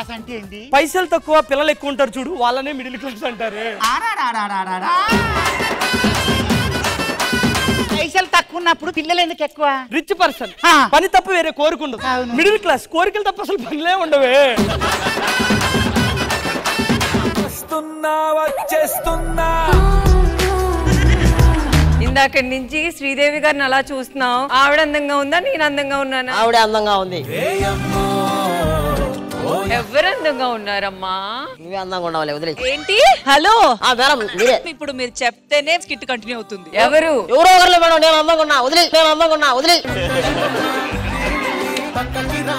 Class అంటే ఏంటి? పైసలు తక్కువ పిల్లలు ఎక్కువ ఉంటారు చూడు, వాళ్ళనే మిడిల్ క్లాస్ అంటారు. పైసలు తక్కువ ఉన్నప్పుడు పిల్లలు ఎందుకు ఎక్కువ? రిచ్ పర్సన్ పని తప్ప వేరే కోరుకుండదు. మిడిల్ క్లాస్ కోరికలు తప్ప అసలు పనిలే ఉండవే. ఇందాక నుంచి శ్రీదేవి గారిని అలా చూస్తున్నావు. ఆవిడ అందంగా ఉందా, నేను అందంగా ఉన్నానా? ఆవిడ అందంగా ఉంది. ఎవరు అందంగా ఉన్నారమ్మా? నువ్వే అందంగా ఉండవాలి. వదిలే. ఏంటి? హలో మేడం మీరే. ఇప్పుడు మీరు చెప్తేనే స్కిట్ కంటిన్యూ అవుతుంది. ఎవరో ఒకరు మేడం. నేను అందంగా ఉన్నా. వదిలే. నేను అందంగా ఉన్నా. వదిలే.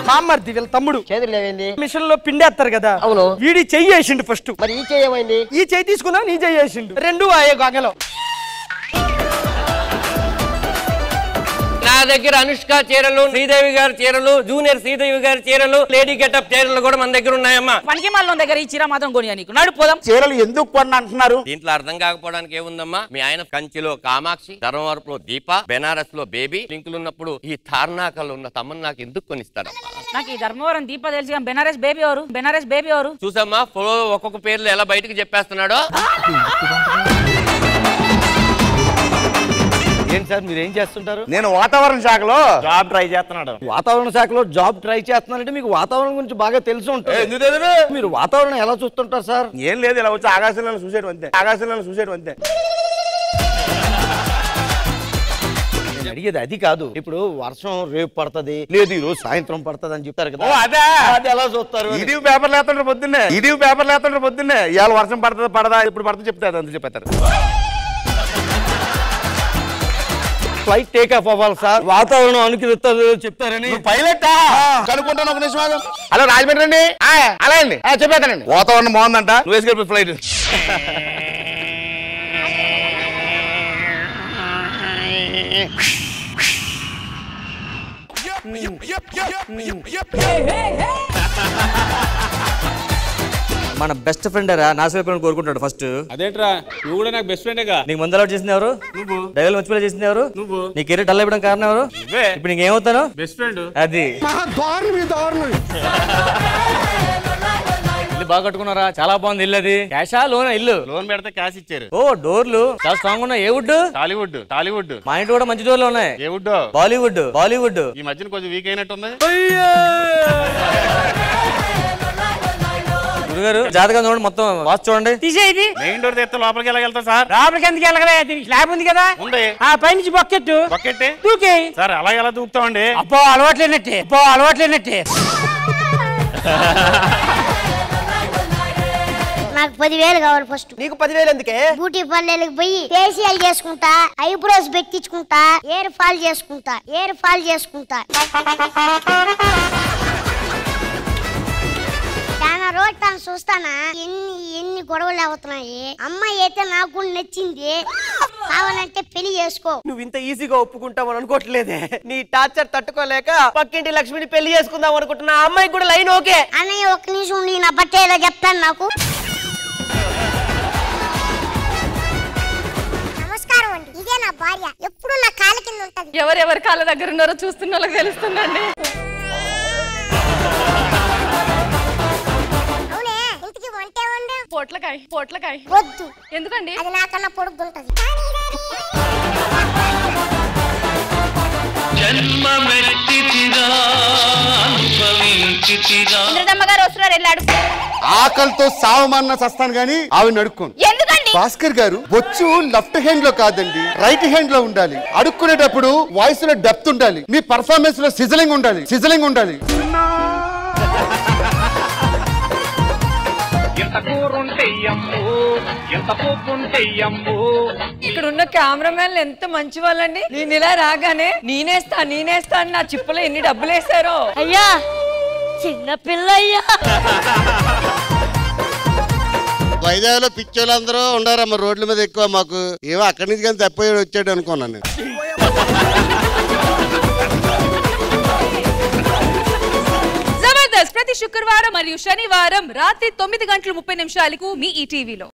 మామర్ది వీళ్ళ తమ్ముడు చేతులు లేవేంది? మిషన్ లో పిండేస్తారు కదా. అవును. వీడి చెయ్యి వేసిండు ఫస్ట్. మరి ఈ చెయ్యి ఏమైంది? ఈ చెయ్యి తీసుకున్నా, నీ చెయ్యి వేసిండు. రెండు ఆయే గంగలో. నా దగ్గర అనుష్క చీరలు, శ్రీదేవి గారి చీరలు, జూనియర్ శ్రీదేవి గారి చీరలు, లేడీ గెటప్ చీరలు కూడా మన దగ్గర ఉన్నాయమ్మా. పనికి మళ్ళీ దగ్గర ఈ చీర మాత్రం కొని నీకు నడు పోదాం. చీరలు ఎందుకు కొన్న అంటున్నారు? దీంట్లో అర్థం కాకపోవడానికి ఏముందమ్మా? మీ ఆయన కంచిలో కామాక్షి, ధర్మవరపులో దీప, బెనారస్ లో బేబీ, లింకులు ఉన్నప్పుడు ఈ తార్నాకలు ఉన్న తమ్మని నాకు ఎందుకు కొనిస్తాడమ్మా? నాకు ఈ ధర్మవరం దీప తెలిసి బెనారస్ బేబీ ఎవరు? బెనారస్ బేబీ ఎవరు? చూసమ్మా ఫ్లో ఒక్కొక్క పేర్లు ఎలా బయటకు చెప్పేస్తున్నాడో. ఏంటి సార్ మీరు ఏం చేస్తుంటారు? నేను వాతావరణ శాఖలో జాబ్ ట్రై చేస్తున్నాడు. వాతావరణ శాఖలో జాబ్ ట్రై చేస్తున్నారంటే మీకు వాతావరణం గురించి బాగా తెలిసి ఉంటుంది. మీరు వాతావరణం ఎలా చూస్తుంటారు సార్? ఏం లేదు, ఇలా వచ్చి ఆకాశంలో చూసేయడం అంతే. ఆకాశంలో చూసేయడం అంతే. అడిగేది అది కాదు. ఇప్పుడు వర్షం రేపు పడుతుంది, లేదు ఈ రోజు సాయంత్రం పడుతుంది అని చెప్తారు కదా. అదే అది ఎలా చూస్తారు? ఇది పేపర్ లేస్తుంటారు పొద్దున్నే. ఇవాళ వర్షం పడుతుంది పడదా, ఇప్పుడు పడుతుంది చెప్తారు, అంత చెప్పేస్తారు. ఫ్లైట్ టేక్ ఆఫ్ అవ్వాలి సార్, వాతావరణం అనుకరిస్తుంది చెప్తారని. పైలట్ కనుక్కుంటాను, ఒక నిమిషం. హలో రాజమండ్రి అండి. అలా అండి చెప్పేస్తానండి. వాతావరణం బాగుందంట, నువ్వు వేసుకెళ్ళి ఫ్లైట్. మన బెస్ట్ ఫ్రెండ్ రా నాశనం కోరుకుంటాడు ఫస్ట్. అదేంట్రా నువ్వు కూడా నాకు బెస్ట్ ఫ్రెండే గా. నీకు ముందు అలవాటు చేసింది ఎవరు? నువ్వు. డైలాగ్ మర్చిపోయి చేసింది ఎవరు? నువ్వు. నీ కెరీర్ డల్ అయిపోవడం కారణం ఎవరు? ఇప్పుడు నీకు ఏమవుతాను? Best friend. అది ఇల్లు బాగా కట్టుకున్నారా? చాలా బాగుంది ఇల్లు. అది క్యాషా లోన్? ఇల్లు లోన్ పెడితే క్యాష్ ఇచ్చారు. ఓ డోర్లు చాలా స్ట్రాంగ్ ఉన్నాయి. ఏ వుడ్? టాలీవుడ్. మా ఇంటి కూడా మంచి డోర్లు ఉన్నాయి. ఏ వుడ్? బాలీవుడ్. ఈ మధ్యన కొంచెం వీక్ అయినట్టుంది. గురుగారు జాతకం చూడండి, మొత్తం వాచ్ చూడండి. తీసేది మెయిన్ డోర్ తెస్తే లోపలికి వెళ్ళగలుగుతా సార్? లోపలికి ఎందుకు వెళ్ళగలే? దీనికి స్లాబ్ ఉంది కదా. ఉంది. పైనుంచి బొక్కెట్టు దూకే. సార్ అలా ఎలా దూకుతామండి? అబ్బో అలవాట్లేనట్టే. నాకు 10,000 కావాలి ఫస్ట్. నీకు 10,000 ఎందుకే? బ్యూటీ పార్లర్కి పోయి ఫేషియల్ చేసుకుంటా, ఐబ్రోస్ పెట్టించుకుంటా, హెయిర్ ఫాల్ చేసుకుంటా. చాలా రోజు తను చూస్తానా, ఎన్ని గొడవలు అవుతున్నాయి. అమ్మాయి అయితే నాకు కూడా నచ్చింది, కావాలంటే పెళ్లి చేసుకో. నువ్వు ఇంత ఈజీగా ఒప్పుకుంటావు అనుకోవట్లేదే. నీ టార్చర్ తట్టుకోలేక పక్కింటి లక్ష్మిని పెళ్లి చేసుకుందాం అనుకుంటున్నా. అమ్మాయికి కూడా లైన్ ఓకే. అన్నయ్య ఒక్క నిమిషం నీ నా బట్ట ఏదో చెప్తాను నాకు. నమస్కారం అండి, ఇదే నా భార్య, ఎప్పుడు నా కాళ్ళ కింద ఉంటది. ఎవరెవరి కాళ్ళ దగ్గర ఉన్నారో చూస్తున్న వాళ్ళకి తెలుస్తుందండి. అవునే, ఇంటికి వంటే వండు. పొట్లకాయ వద్దు. ఎందుకండి? అది నాకన్నా పొడుగుంటది. ఇంద్రదమ్మగారు వస్తున్నారు, వెళ్ళాడు. ఆకలితో సావమన్నా చస్తాను గానీ ఆవిడ అడుక్కోను. ఎందుకండి? భాస్కర్ గారు బొచ్చు లెఫ్ట్ హ్యాండ్ లో కాదండి, రైట్ హ్యాండ్ లో ఉండాలి. అడుక్కునేటప్పుడు వాయిస్ లో డెప్త్ ఉండాలి. మీ పర్ఫార్మెన్స్ లో సిజలింగ్ ఉండాలి. ఇక్కడ ఉన్న కెమెరామెన్లు ఎంత మంచి వాళ్ళండి. నేను ఇలా రాగానే నేనేస్తా అని నా చిప్పలో ఎన్ని డబ్బులు వేసారో. అయ్యా చిన్న పిల్లయ్యా. వైజాగ్ లో పిచ్చోళ్ళందరూ ఉండారమ్మ రోడ్ల మీద ఎక్కువ. మాకు ఏమో అక్కడి నుంచి కానీ తప్పిపోయి వచ్చాడు అనుకున్నాను. జబర్దస్త్ ప్రతి శుక్రవారం మరియు శనివారం రాత్రి 9:30 మీ ఈటీవీలో.